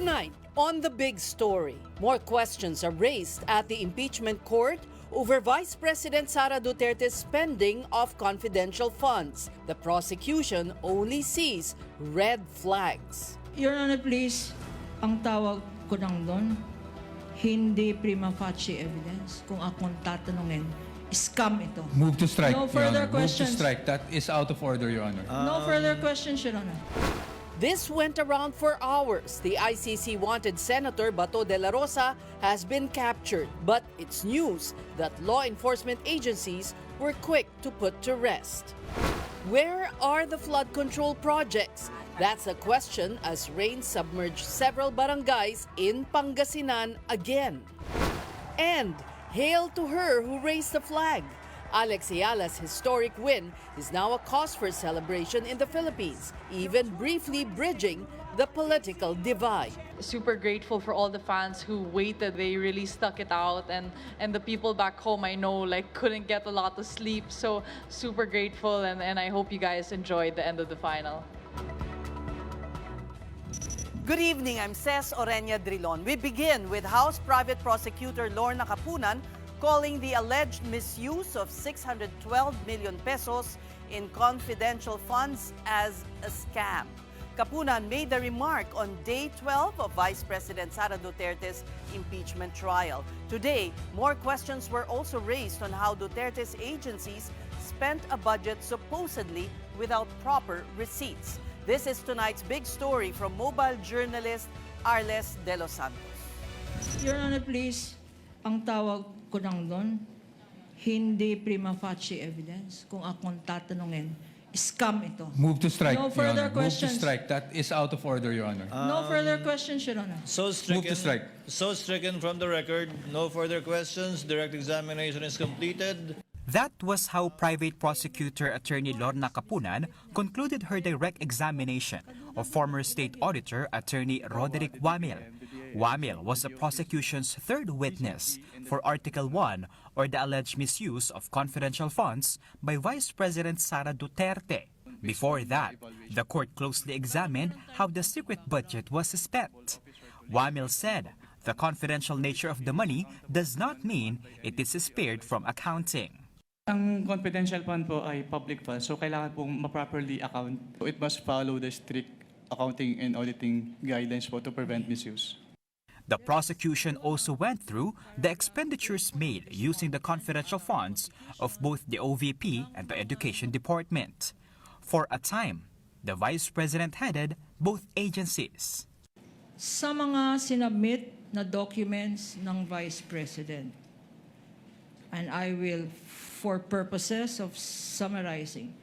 Tonight, on the big story, more questions are raised at the impeachment court over Vice President Sara Duterte's spending of confidential funds. The prosecution only sees red flags. Your Honor, please, ang tawag ko lang doon, hindi prima facie evidence. Kung akong tatanungin, scam ito. Move to strike, No Your further Honor. questions. Move to strike. That is out of order, Your Honor. No further questions, Your Honor. This went around for hours. The ICC wanted Senator Bato Dela Rosa has been captured, but it's news that law enforcement agencies were quick to put to rest. Where are the flood control projects? That's a question as rain submerged several barangays in Pangasinan again. And hail to her who raised the flag. Alex Ayala's historic win is now a cause for celebration in the Philippines, even briefly bridging the political divide. Super grateful for all the fans who waited. They really stuck it out, and the people back home I know couldn't get a lot of sleep. So super grateful, and I hope you guys enjoyed the end of the final. Good evening, I'm Ces Oreña-Drilon. We begin with House Private Prosecutor Lorna Capunan calling the alleged misuse of 612 million pesos in confidential funds as a scam. Capunan made the remark on day 12 of Vice President Sara Duterte's impeachment trial. Today, more questions were also raised on how Duterte's agencies spent a budget supposedly without proper receipts. This is tonight's big story from mobile journalist Arles de los Santos. Your Honor, please, ang tawag ko lang doon, hindi prima facie evidence. Kung akong tatanungin, scam ito. Move to strike, No Your further Honor. Move to questions. strike. That is out of order, Your Honor. No further questions, Your Honor. So stricken, Move to strike. So stricken from the record. No further questions. Direct examination is completed. That was how Private Prosecutor Attorney Lorna Capunan concluded her direct examination of former State Auditor Attorney Roderick Wamil. Wamil was the prosecution's third witness for Article 1, or the alleged misuse of confidential funds by Vice President Sara Duterte. Before that, the court closely examined how the secret budget was spent. Wamil said the confidential nature of the money does not mean it is spared from accounting. Ang confidential fund po ay public fund, so kailangan pong ma-properly account. It must follow the strict accounting and auditing guidelines po to prevent misuse. The prosecution also went through the expenditures made using the confidential funds of both the OVP and the Education Department. For a time, the Vice President headed both agencies. Sa mga sinubmit na documents ng Vice President, and I will, for purposes of summarizing,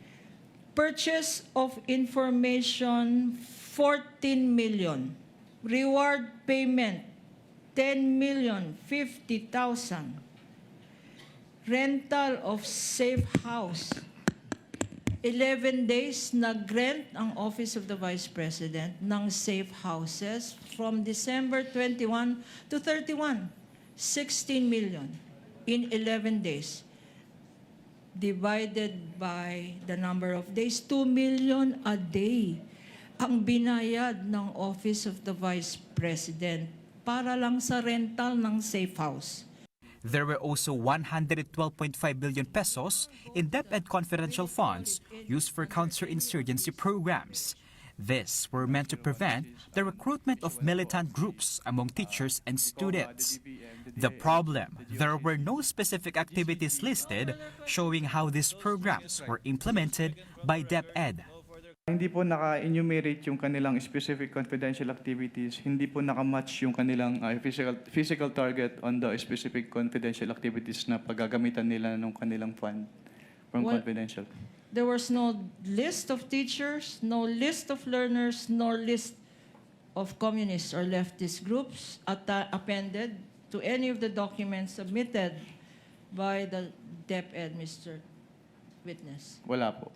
purchase of information, 14 million. Reward payment, 10,050,000. Rental of safe house. 11 days nag-rent ang Office of the Vice President ng safe houses from December 21 to 31. 16 million in 11 days. Divided by the number of days, 2 million a day ang binayad ng Office of the Vice President para lang sa rental ng safe house. There were also 112.5 billion pesos in DepEd confidential funds used for counterinsurgency programs. These were meant to prevent the recruitment of militant groups among teachers and students. The problem, there were no specific activities listed showing how these programs were implemented by DepEd. Hindi po naka-enumerate yung kanilang specific confidential activities, hindi po naka-match yung kanilang physical target on the specific confidential activities na paggagamitan nila ng kanilang fund from confidential. There was no list of teachers, no list of learners, nor list of communist or leftist groups appended to any of the documents submitted by the DepEd, Mr. Witness. Wala po.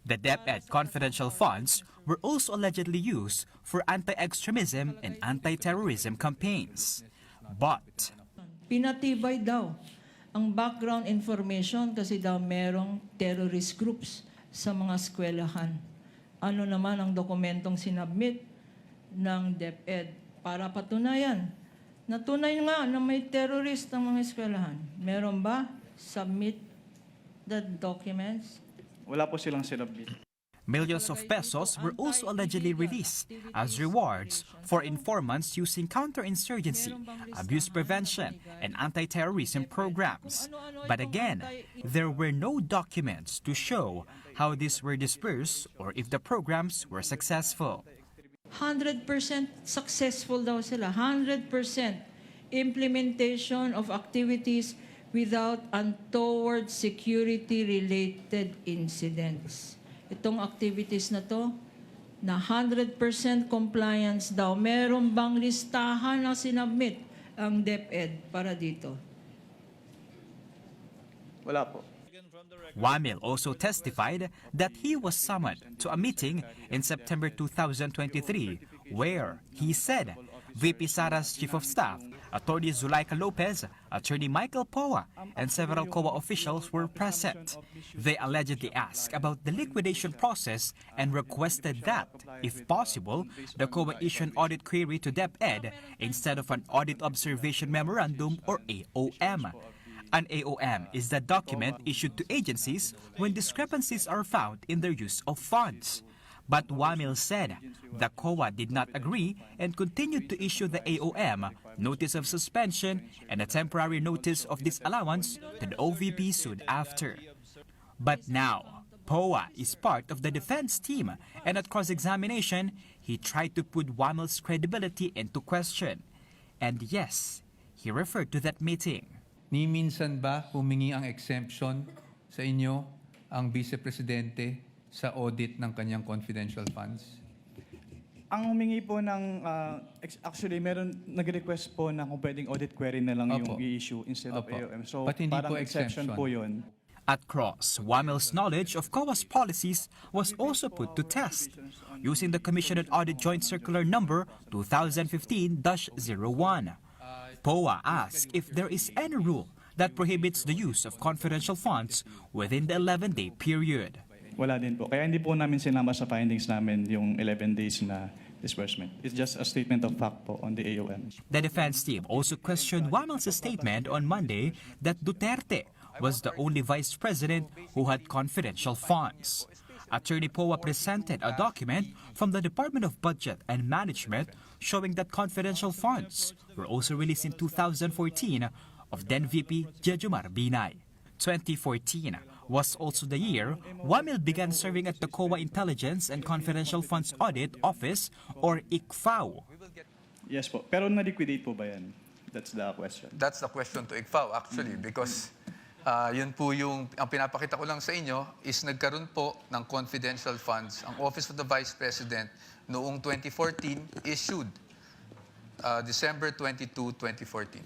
The DepEd confidential funds were also allegedly used for anti-extremism and anti-terrorism campaigns. But Pinatibay daw ang background information kasi daw merong terrorist groups sa mga eskwelahan. Ano naman ang dokumentong sinabmit ng DepEd para patunayan. Natunay nga na may terrorist ang mga eskwelahan. Meron ba? Submit the documents. Wala po silang sinabit. Millions of pesos were also allegedly released as rewards for informants using counterinsurgency, abuse prevention, and anti-terrorism programs. But again, there were no documents to show how these were dispersed or if the programs were successful. 100% successful daw sila. 100% implementation of activities without untoward security-related incidents. Itong activities na to, na 100% compliance daw. Meron bang listahan na sinubmit ang DepEd para dito? Wala po. Wamil also testified that he was summoned to a meeting in September 2023 where he said VP Sara's Chief of Staff, Attorney Zulaika Lopez, Attorney Michael Poa, and several COA officials were present. They allegedly asked about the liquidation process and requested that, if possible, the COA issue an audit query to DepEd instead of an Audit Observation Memorandum or AOM. An AOM is the document issued to agencies when discrepancies are found in their use of funds. But Wamil said the COA did not agree and continued to issue the AOM, notice of suspension, and a temporary notice of disallowance to the OVP soon after. But now, POA is part of the defense team, and at cross-examination, he tried to put Wamil's credibility into question. And yes, he referred to that meeting. Ni minsan ba humingi ang exemption sa inyo ang Vice Presidente sa audit ng kanyang confidential funds? Ang humingi po ng, actually, meron nag-request po na kung pwedeng audit query na lang Opo. yung i-issue instead of Opo. AOM. So, But hindi parang po exception exemption. po yun. At Cross, Wamil's knowledge of COA's policies was also put to test using the Commission on Audit Joint Circular Number 2015-01. POA asked if there is any rule that prohibits the use of confidential funds within the 11-day period. Wala din po. Kaya hindi po namin sinama sa findings namin yung 11 days na disbursement. It's just a statement of fact po on the AOM. The defense team also questioned Wamil's statement on Monday that Duterte was the only vice president who had confidential funds. Attorney Poa presented a document from the Department of Budget and Management showing that confidential funds were also released in 2014 of then VP Jejomar Binay. 2014 was also the year Wamil began serving at the COA Intelligence and Confidential Funds Audit Office or ICFAO. Yes po. Pero na-liquidate po ba yan? That's the question. That's the question to ICFAO actually because yun po yung, ang pinapakita ko lang sa inyo is nagkaroon po ng confidential funds. Ang Office of the Vice President noong 2014 issued December 22, 2014.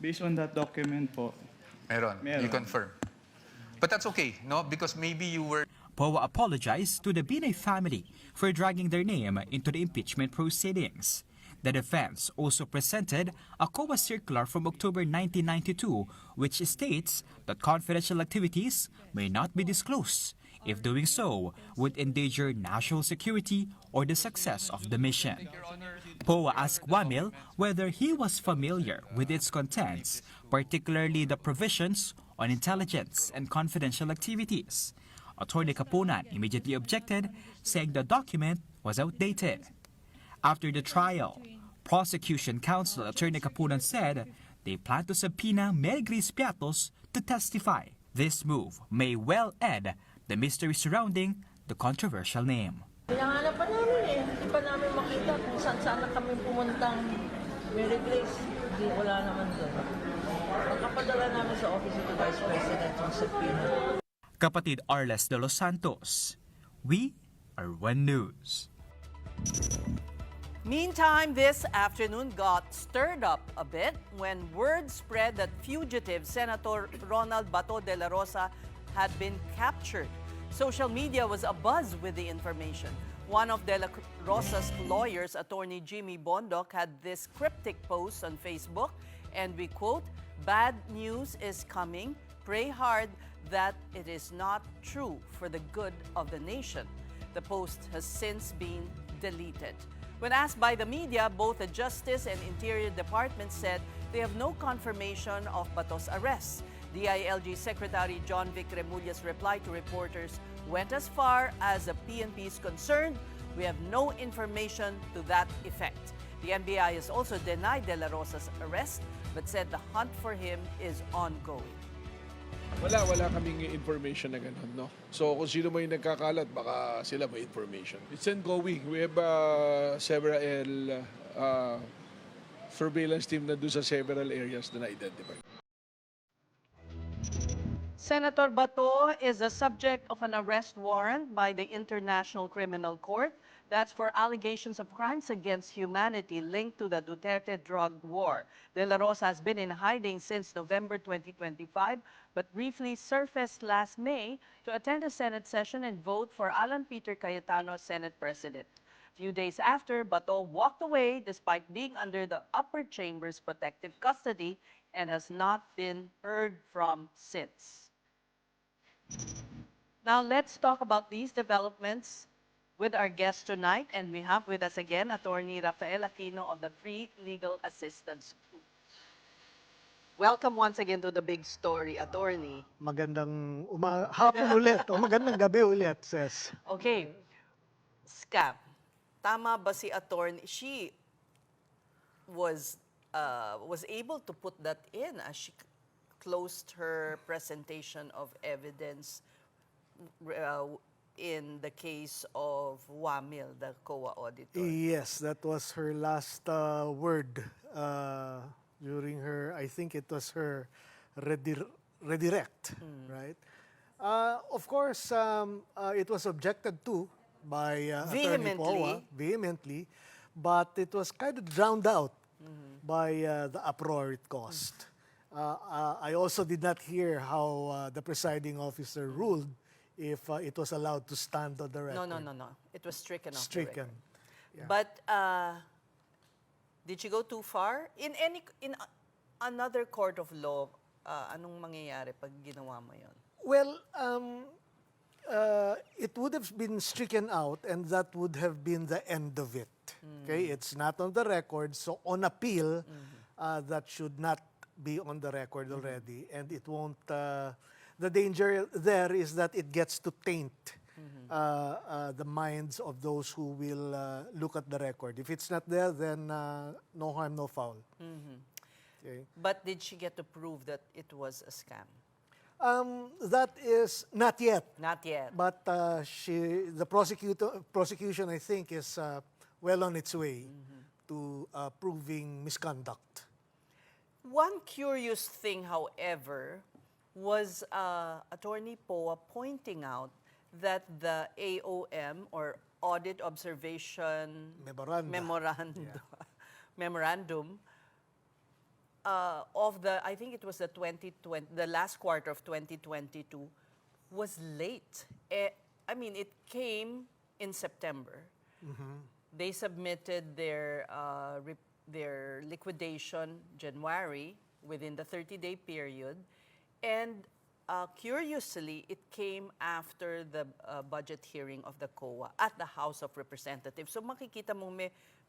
Based on that document po, Meron. Meron. You confirm. But that's okay, no? Because maybe you were... POA apologized to the Binay family for dragging their name into the impeachment proceedings. The defense also presented a COA circular from October 1992 which states that confidential activities may not be disclosed if doing so would endanger national security or the success of the mission. POA asked Wamil whether he was familiar with its contents, particularly the provisions on intelligence and confidential activities. Attorney Kapunan immediately objected, saying the document was outdated. After the trial, Prosecution Counsel Attorney Kapunan said they plan to subpoena Mary Garce Piattos to testify. This move may well end the mystery surrounding the controversial name. Hinahanap pa namin eh. Hindi pa namin makita kung saan na kami pumuntang Mary Grace. Hindi, wala naman doon. Pagkapadala namin sa Office of the Vice President yung subpoena. Kapatid Arles de los Santos, we are One News. Meantime, this afternoon got stirred up a bit when word spread that fugitive Senator Ronald Bato Dela Rosa had been captured. Social media was abuzz with the information. One of Dela Rosa's lawyers, attorney Jimmy Bondoc, had this cryptic post on Facebook, and we quote, "Bad news is coming. Pray hard that it is not true for the good of the nation." The post has since been deleted. When asked by the media, both the Justice and Interior Department said they have no confirmation of Bato's arrest. DILG Secretary John Vic Remulla's reply to reporters went as far as the PNP is concerned. We have no information to that effect. The NBI has also denied Dela Rosa's arrest but said the hunt for him is ongoing. Wala kaming information na ganun, no? So kung sino may nagkakalat, baka sila may information. It's ongoing. We have several surveillance team na doon sa several areas na na-identify. Senator Bato is the subject of an arrest warrant by the International Criminal Court. That's for allegations of crimes against humanity linked to the Duterte drug war. Dela Rosa has been in hiding since November 2025, but briefly surfaced last May to attend a Senate session and vote for Alan Peter Cayetano as Senate President. A few days after, Bato walked away despite being under the upper chamber's protective custody and has not been heard from since. Now let's talk about these developments with our guest tonight, and we have with us again Attorney Rafael Aquino of the Free Legal Assistance Group. Welcome once again to the Big Story, Attorney. Magandang hapon ulit o magandang gabi ulit, Ces. Okay, scam. Tama ba si Attorney? She was able to put that in as she closed her presentation of evidence in the case of Wamil, the COA auditor. Yes, that was her last word during her, I think it was her redirect, right? Of course, it was objected to by Attorney Poa, vehemently, but it was kind of drowned out by the uproar it caused. I also did not hear how the presiding officer ruled if it was allowed to stand on the record. No. It was stricken off the Stricken. record. Yeah. But did she go too far? In another court of law, anong mangyayari pag ginawa mo yun? Well, it would have been stricken out and that would have been the end of it. Okay, it's not on the record, so on appeal, that should not be on the record already, and it won't. The danger there is that it gets to taint the minds of those who will look at the record. If it's not there, then no harm, no foul. Okay. But did she get to prove that it was a scam? That is not yet. Not yet. But the prosecution, I think, is well on its way to proving misconduct. One curious thing, however, was Attorney Poa pointing out that the AOM, or Audit Observation Memorandum, of the, I think it was the last quarter of 2022, was late. I mean, it came in September. They submitted their liquidation January within the 30-day period, and curiously, it came after the budget hearing of the COA at the House of Representatives. So makikita mo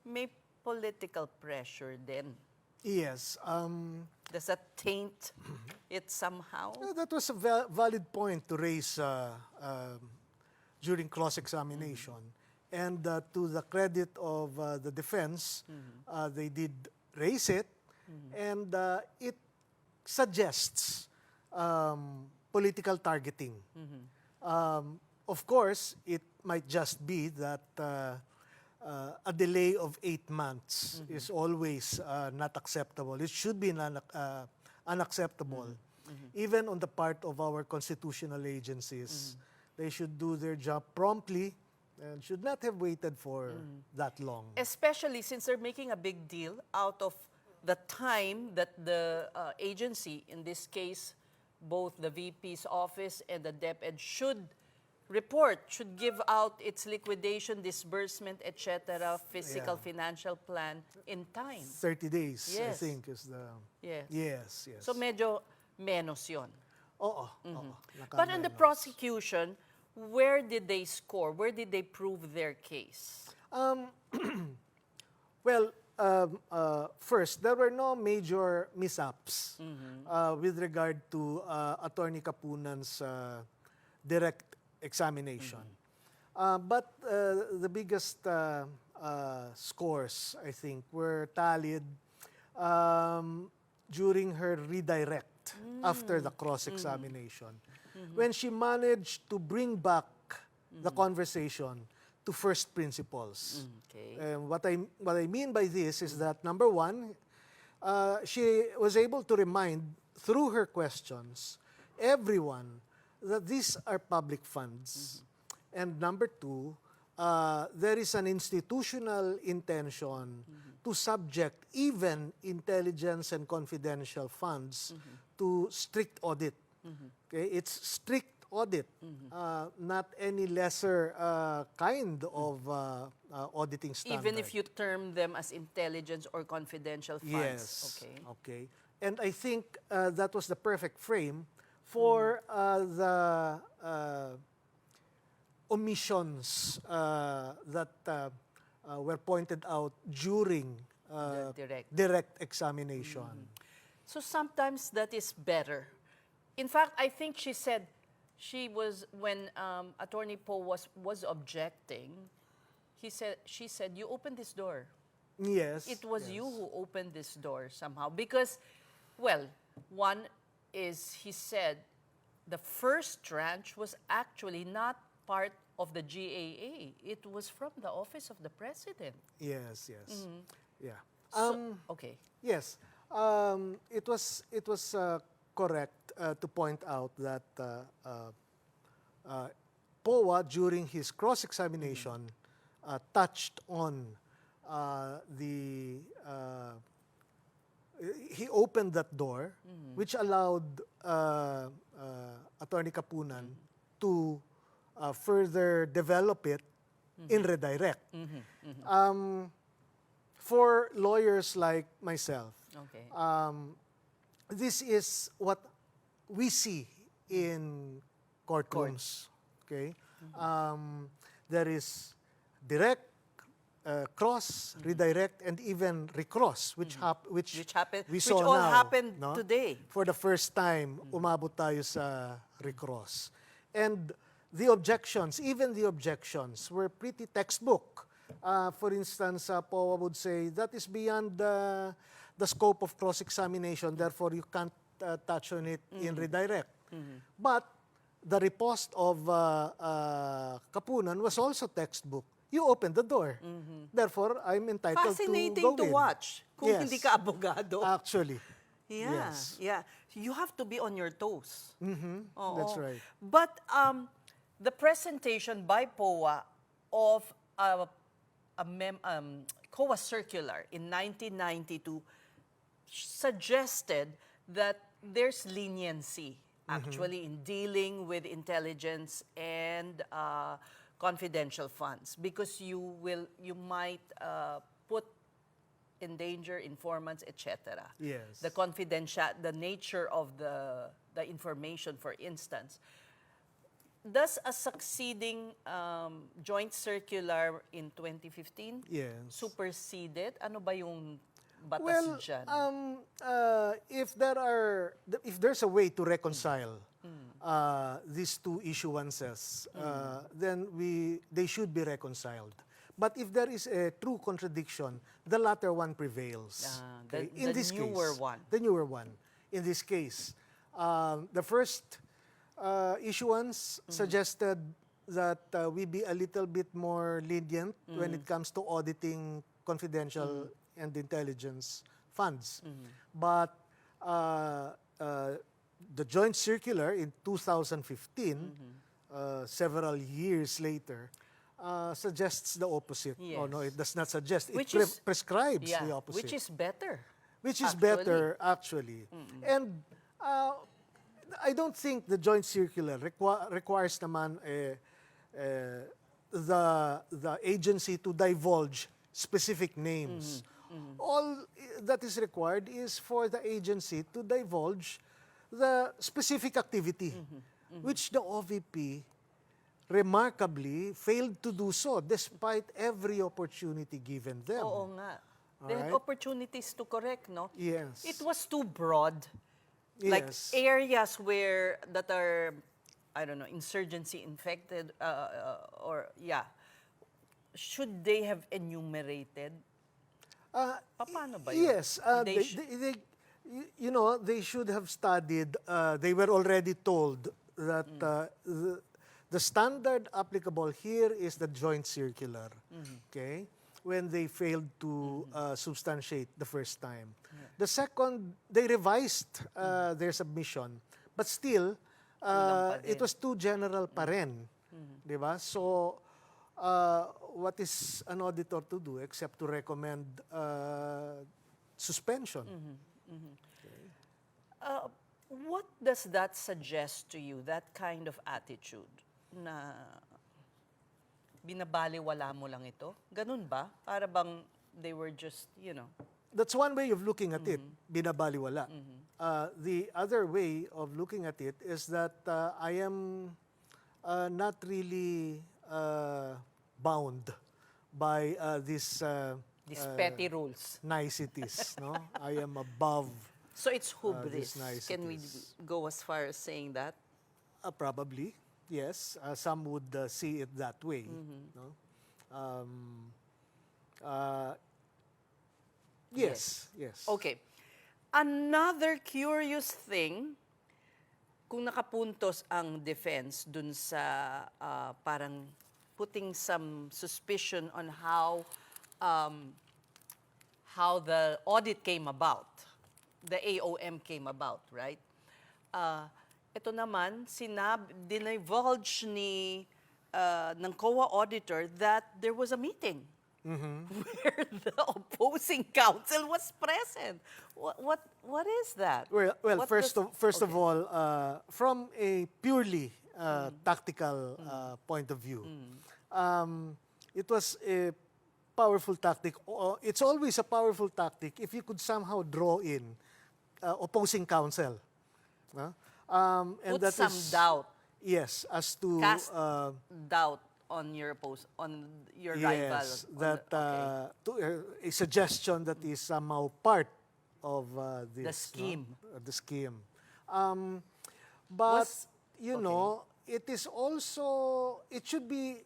may political pressure then. Yes. Does that taint it somehow? That was a valid point to raise during cross-examination. And to the credit of the defense, they did raise it, and it suggests political targeting. Of course, it might just be that a delay of 8 months is always not acceptable. It should be unacceptable. Even on the part of our constitutional agencies, they should do their job promptly and should not have waited for that long. Especially since they're making a big deal out of the time that the agency, in this case, both the VP's office and the DepEd should give out its liquidation, disbursement, etc., physical, financial plan in time. 30 days, I Yes. think, is the... Yes. Yes, yes. So medyo menos yun. Oo. But in the prosecution, where did they score? Where did they prove their case? Well, first, there were no major mishaps with regard to Attorney Kapunan's direct examination. But the biggest scores, I think, were tallied during her redirect after the cross-examination, when she managed to bring back the conversation to first principles. Okay. What I mean by this is that, number one, she was able to remind, through her questions, everyone that these are public funds. And number two, there is an institutional intention to subject even intelligence and confidential funds to strict audit. Okay, it's strict audit, not any lesser kind of auditing standard. Even if you term them as intelligence or confidential funds. Yes. Okay. Okay. And I think that was the perfect frame for the omissions that were pointed out during The direct examination. So sometimes that is better. In fact, I think she said when Attorney Poe was objecting, she said, you opened this door. Yes. It was you who opened this door somehow. Because, well, one is, he said, the first tranche was actually not part of the GAA. It was from the Office of the President. Yes, yes. Yeah. Okay. Yes. It was correct to point out that POA, during his cross-examination, touched on he opened that door, which allowed Attorney Kapunan to further develop it in redirect. For lawyers like myself, Okay. this is what we see in courtrooms. Okay, there is direct, cross, redirect, and even recross, which happened, we which saw all now, happened no? today. For the first time, umabot tayo sa recross. And the objections, even the objections, were pretty textbook. For instance, POA would say, that is beyond the scope of cross-examination, therefore you can't touch on it in redirect. But the riposte of Kapunan was also textbook. You opened the door. Therefore, I'm entitled Fascinating to go to in. watch kung Yes. hindi ka abogado. Actually. Yeah, Yes. yeah. You have to be on your toes. Oo. That's right. But the presentation by POA of COA circular in 1992 suggested that there's leniency actually in dealing with intelligence and confidential funds, because you might put in danger informants, etc. Yes. The nature of the information, for instance. Does a succeeding joint circular in 2015 Yes. superseded? Ano ba yung batas Well, dyan? if there's a way to reconcile these two issuances, then they should be reconciled. But if there is a true contradiction, the latter one prevails. The newer one. The newer one. In this case, the first issuance suggested that we be a little bit more lenient when it comes to auditing confidential and intelligence funds. But the joint circular in 2015, several years later, suggests the opposite. Yes. Oh, no, it does not suggest. Which It is- prescribes the opposite. Which is better. Which is actually. better, actually. And I don't think the joint circular requires naman the agency to divulge specific names. All that is required is for the agency to divulge the specific activity, which the OVP remarkably failed to do so despite every opportunity given them. Oo nga. They had Alright. opportunities to correct, no? Yes. It was too broad. Like Yes. areas that are, I don't know, insurgency infected, or yeah. Should they have enumerated? Paano ba yun? Yes, they should have studied. They were already told that the standard applicable here is the joint circular. Okay, when they failed to substantiate the first time. The second, they revised their submission, but still, it was too general pa rin. Diba? So, what is an auditor to do except to recommend suspension? What does that suggest to you, that kind of attitude? Na binabaliwala mo lang ito? Ganun ba? Para bang they were just, That's one way of looking at it, binabaliwala. The other way of looking at it is that I am not really bound by these petty rules. niceties. No, I am above. So it's these hubris. Can we niceties. go as far as saying that? Probably, yes. Some would see it that way. No? Yes. Okay. Another curious thing, kung nakapuntos ang defense dun sa parang putting some suspicion on how the audit came about, the AOM came about, right? Ito naman, dinivulge ng COA auditor that there was a meeting where the opposing counsel was present. What is that? Well, What first does- of all, from a purely tactical point of view, it was a powerful tactic. It's always a powerful tactic if you could somehow draw in opposing counsel. And Put that some is- doubt, Yes, as to cast doubt on your rival. yes, that a suggestion that is somehow part of this The scheme. the scheme. But Was- it is also it should be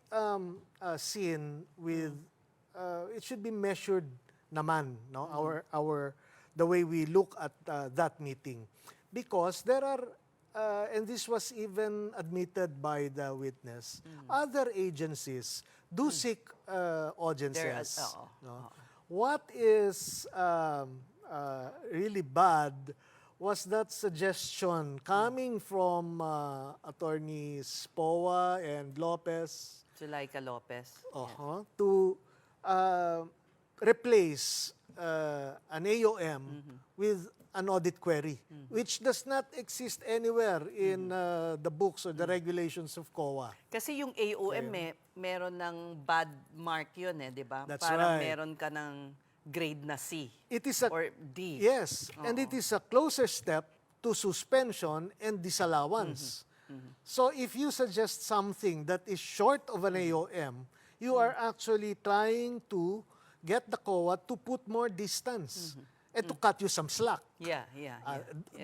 seen with it should be measured naman, no, the way we look at that meeting, because there are and this was even admitted by the witness, other agencies do seek audiences. No? What is really bad was that suggestion coming from attorneys Poa and Lopez Zuleika Lopez. to replace an AOM with an audit query, which does not exist anywhere in the books or the regulations of COA. Kasi yung AOM, meron ng bad mark yun di ba? That's Parang right. meron ka ng grade na C It is a or D. yes, and it is a closer step to suspension and disallowance. So if you suggest something that is short of an AOM, you are actually trying to get the COA to put more distance and to cut you some slack. Yeah.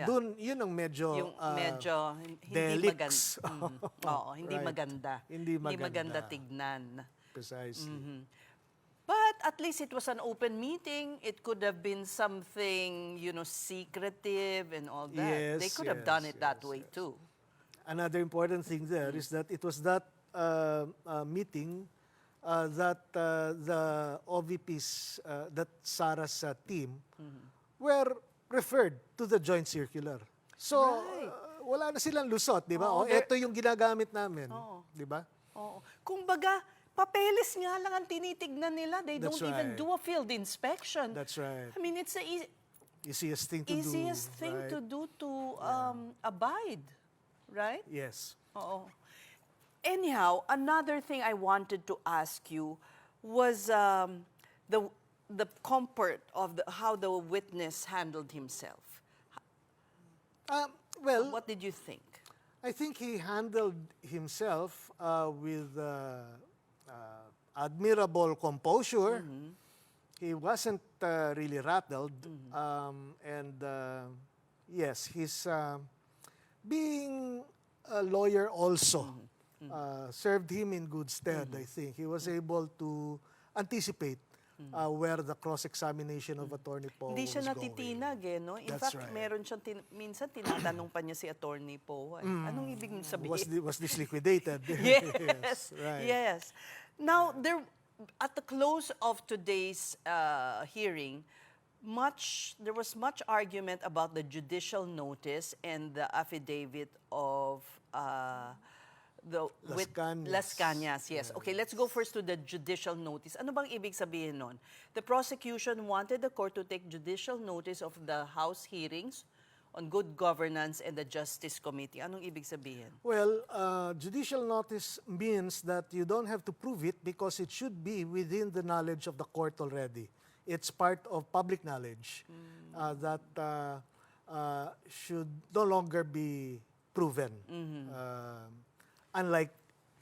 Doon, yun ang medyo Yung medyo hindi delix. maganda. Oo, hindi Right. maganda. Hindi maganda. tignan. Precisely. But at least it was an open meeting. It could have been something, secretive and all that. Yes, They could have done yes, it that yes, way yes. too. Another important thing there is that it was that meeting that the OVPs, that Sarah's team, were referred to the joint circular. So, wala na silang lusot, di ba? Ito yung ginagamit namin, di ba? Oo. Kumbaga, papeles nga lang ang tinitignan nila. They That's don't even right. do a field inspection. That's right. I mean, it's the Easiest thing to do. easiest thing right? to do to abide, right? Yes. Oo. Anyhow, another thing I wanted to ask you was the comfort of how the witness handled himself. Well, What did you think? I think he handled himself with admirable composure. he wasn't really rattled, and yes, he's being a lawyer also served him in good stead. I think he was able to anticipate where the cross-examination of Attorney Poe Hindi siya was going. natitinag no? In That's fact, right. meron siyang minsan tinatanong pa niya si Attorney Poe. Anong ibig mong sabihin? Was this liquidated? Yes, right. yes. Now, at the close of today's hearing, there was much argument about the judicial notice and the affidavit of Las Cañas. Yes. Okay, let's go first to the judicial notice. Ano bang ibig sabihin nun? The prosecution wanted the court to take judicial notice of the House hearings on good governance and the Justice Committee. Anong ibig sabihin? Well, judicial notice means that you don't have to prove it because it should be within the knowledge of the court already. It's part of public knowledge that should no longer be proven, unlike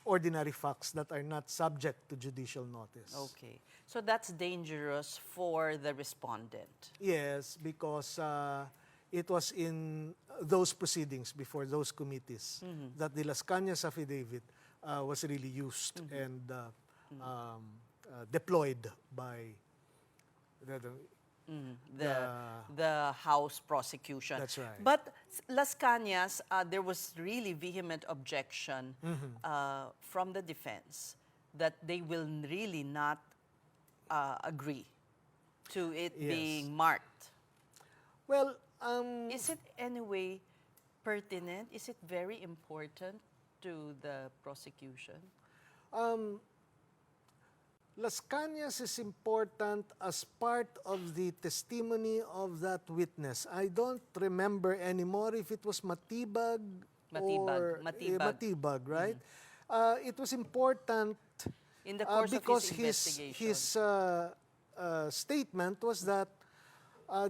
ordinary facts that are not subject to judicial notice. Okay. So that's dangerous for the respondent. Yes, because it was in those proceedings before those committees that the Las Cañas affidavit was really used and deployed by the House prosecution. That's right. But Las Cañas, there was really vehement objection from the defense that they will really not agree to it being marked. Well, is it anyway pertinent? Is it very important to the prosecution? Las Cañas is important as part of the testimony of that witness. I don't remember anymore if it was Matibag or Matibag, right? It was important in the course because of his investigation. His statement was that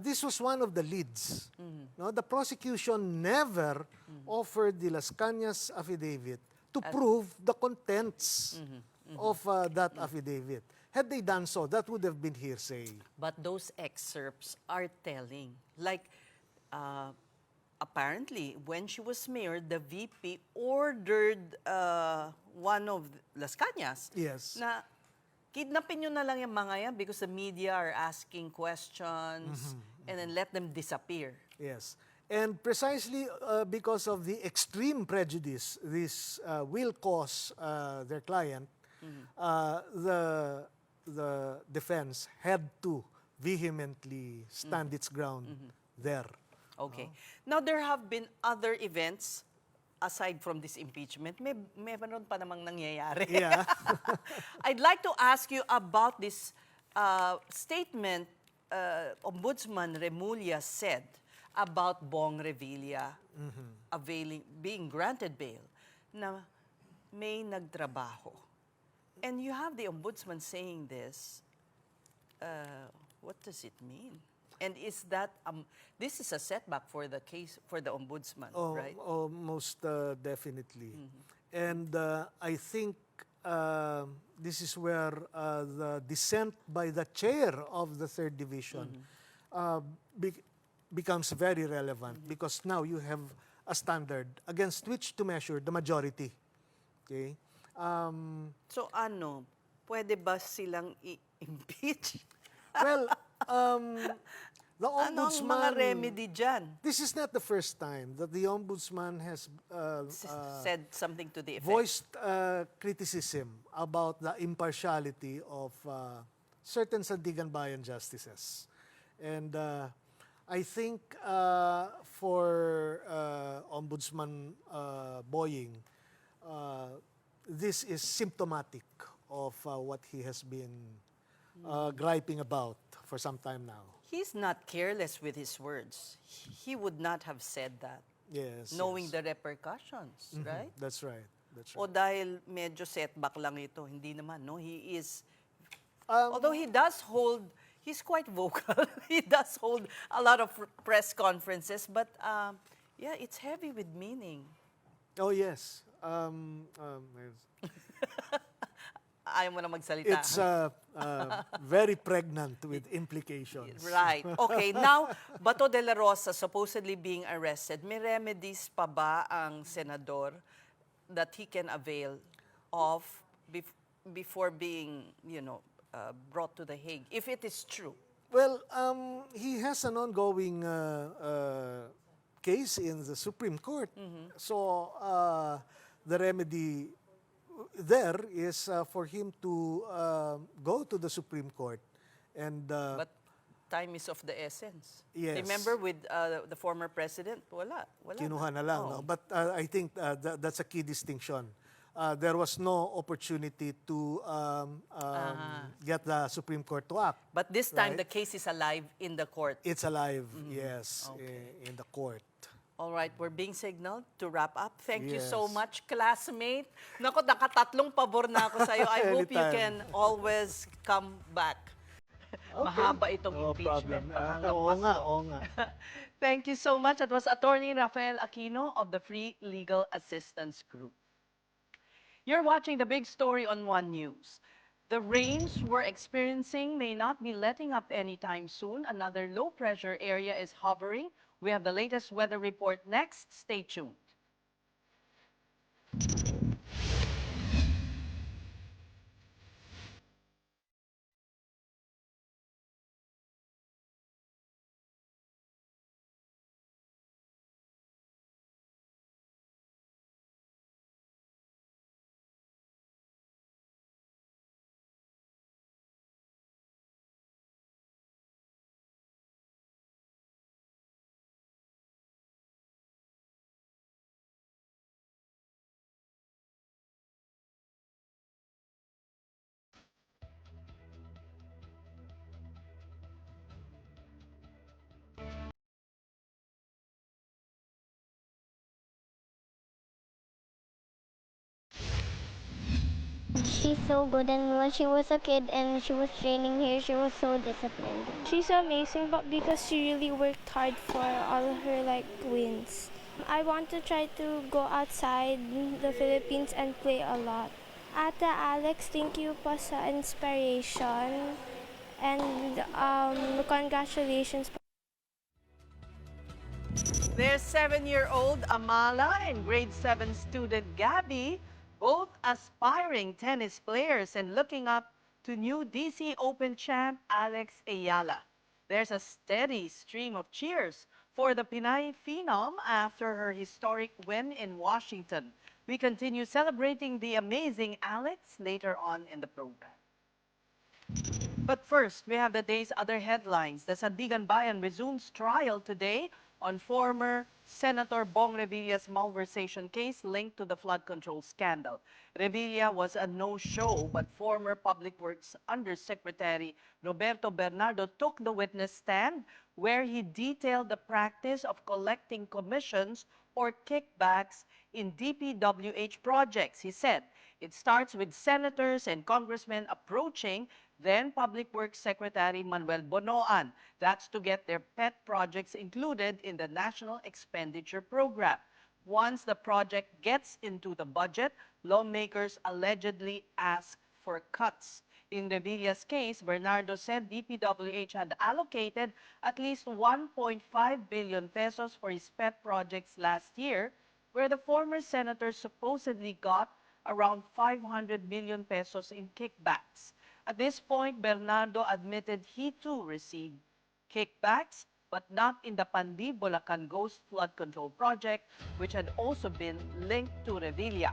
this was one of the leads. No, the prosecution never offered the Las Cañas affidavit to prove the contents of that affidavit. Had they done so, that would have been hearsay. But those excerpts are telling. Like, apparently, when she was mayor, the VP ordered one of Las Cañas na kidnapin nyo na lang yung mga yan because the media are asking questions and then let them disappear. Yes. And precisely because of the extreme prejudice this will cause their client, the defense had to vehemently stand its ground there. Okay. Now, there have been other events aside from this impeachment. Meron pa namang nangyayari. Yeah. I'd like to ask you about this statement Ombudsman Remulla said about Bong Revilla being granted bail na may nagtrabaho. And you have the ombudsman saying this. What does it mean? And is that this is a setback for the case for the ombudsman, right? Oh, most definitely. And I think this is where the dissent by the chair of the third division becomes very relevant because now you have a standard against which to measure the majority. Okay. So ano, pwede ba silang i-impeach? Well, the ombudsman... Ano ang mga remedy dyan? This is not the first time that the ombudsman has said something to the effect. Voiced criticism about the impartiality of certain Sandigan Bayan justices. And I think for Ombudsman Boying, this is symptomatic of what he has been griping about for some time now. He's not careless with his words. He would not have said that. Yes. Knowing yes. the repercussions, right? That's right. That's right. O dahil medyo setback lang ito, hindi naman, no? He is, although he does hold, he's quite vocal. He does hold a lot of press conferences, but yeah, it's heavy with meaning. Oh, yes. Ayaw mo na magsalita. It's very pregnant with implications. Right. Okay, now, Bato de la Rosa supposedly being arrested, may remedies pa ba ang senador that he can avail of before being, brought to the Hague, if it is true? Well, he has an ongoing case in the Supreme Court. So the remedy there is for him to go to the Supreme Court. And But time is of the essence. Yes. Remember with the former president, wala kinuha na na. lang. Oh. No? But I think that's a key distinction. There was no opportunity to get the Supreme Court to act. But this time, Right. the case is alive in the court. It's alive, yes, Okay. in the court. All right, we're being signaled to wrap up. Thank you so Yes. much, classmate. Naku, nakatatlong pabor na ako sa'yo. I hope you can Anytime. always come back. Mahaba itong impeachment. Oo nga. Thank you so much. That was Attorney Rafael Aquino of the Free Legal Assistance Group. You're watching the Big Story on One News. The rains we're experiencing may not be letting up anytime soon. Another low-pressure area is hovering. We have the latest weather report next. Stay tuned. She's so good, and when she was a kid and she was training here, she was so disciplined. She's amazing, but because she really worked hard for all her wins. I want to try to go outside the Philippines and play a lot. Ate Alex, thank you po sa inspiration, and congratulations. There's 7-year-old Amala and grade 7 student Gabby, both aspiring tennis players and looking up to new DC Open champ Alex Ayala. There's a steady stream of cheers for the Pinay phenom after her historic win in Washington. We continue celebrating the amazing Alex later on in the program. But first, we have the day's other headlines. The Sandigan Bayan resumes trial today on former Senator Bong Revilla's malversation case linked to the flood control scandal. Revilla was a no-show, but former Public Works Undersecretary Roberto Bernardo took the witness stand, where he detailed the practice of collecting commissions or kickbacks in DPWH projects. He said it starts with senators and congressmen approaching then Public Works Secretary Manuel Bonoan. That's to get their pet projects included in the National Expenditure Program. Once the project gets into the budget, lawmakers allegedly ask for cuts. In Revilla's case, Bernardo said DPWH had allocated at least 1.5 billion pesos for his pet projects last year, where the former senator supposedly got around 500 million pesos in kickbacks. At this point, Bernardo admitted he too received kickbacks, but not in the Pandi Bulacan Ghost Flood Control Project, which had also been linked to Revilla.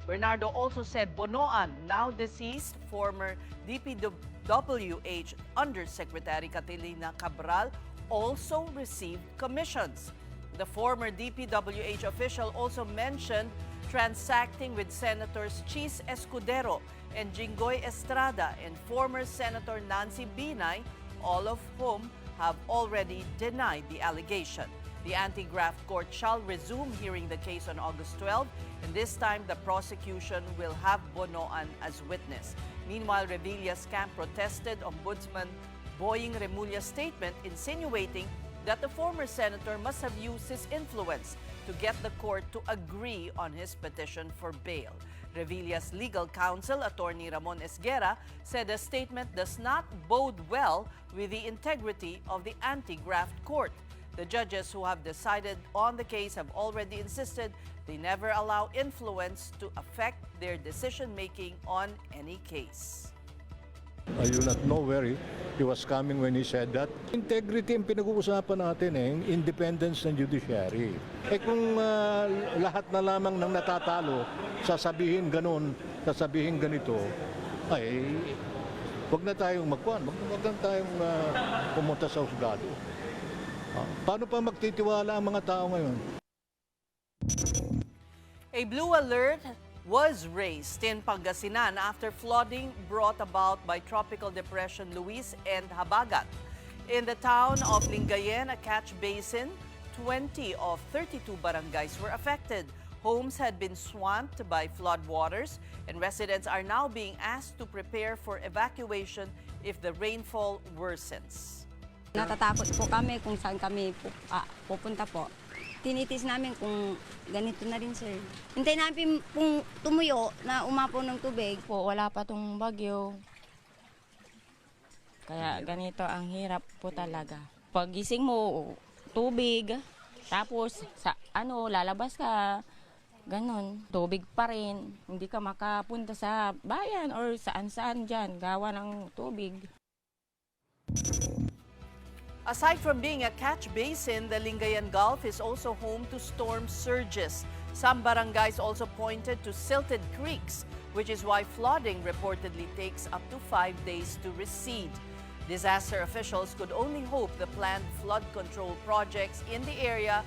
Bernardo also said Bonoan, now deceased, former DPWH Undersecretary Catalina Cabral, also received commissions. The former DPWH official also mentioned transacting with Senators Chis Escudero and Jinggoy Estrada and former Senator Nancy Binay, all of whom have already denied the allegation. The anti-graft court shall resume hearing the case on August 12, and this time the prosecution will have Bonoan as witness. Meanwhile, Revilla's camp protested Ombudsman Boying Remulla's statement, insinuating that the former senator must have used his influence to get the court to agree on his petition for bail. Revilla's legal counsel, Attorney Ramon Esguerra, said the statement does not bode well with the integrity of the anti-graft court. The judges who have decided on the case have already insisted they never allow influence to affect their decision-making on any case. I do not know where he was coming when he said that. Integrity ang pinag-uusapan natin independence ng judiciary. Kung lahat na lamang ng natatalo, sasabihin ganun, sasabihin ganito, ay wag na tayong magkuhan, wag na tayong pumunta sa husgado. Paano pa magtitiwala ang mga tao ngayon? A blue alert was raised in Pangasinan after flooding brought about by Tropical Depression Luis and Habagat. In the town of Lingayen, a catch basin, 20 of 32 barangays were affected. Homes had been swamped by floodwaters, and residents are now being asked to prepare for evacuation if the rainfall worsens. Natatakot po kami kung saan kami pupunta po. Tinitis namin kung ganito na rin, sir. Hintay namin kung tumuyo na umapaw ng tubig. Po, wala pa tong bagyo. Kaya ganito ang hirap po talaga. Pag gising mo, tubig. Tapos, lalabas ka. Ganon, tubig pa rin. Hindi ka makapunta sa bayan or saan-saan dyan. Gawa ng tubig. Aside from being a catch basin, the Lingayen Gulf is also home to storm surges. Some barangays also pointed to silted creeks, which is why flooding reportedly takes up to 5 days to recede. Disaster officials could only hope the planned flood control projects in the area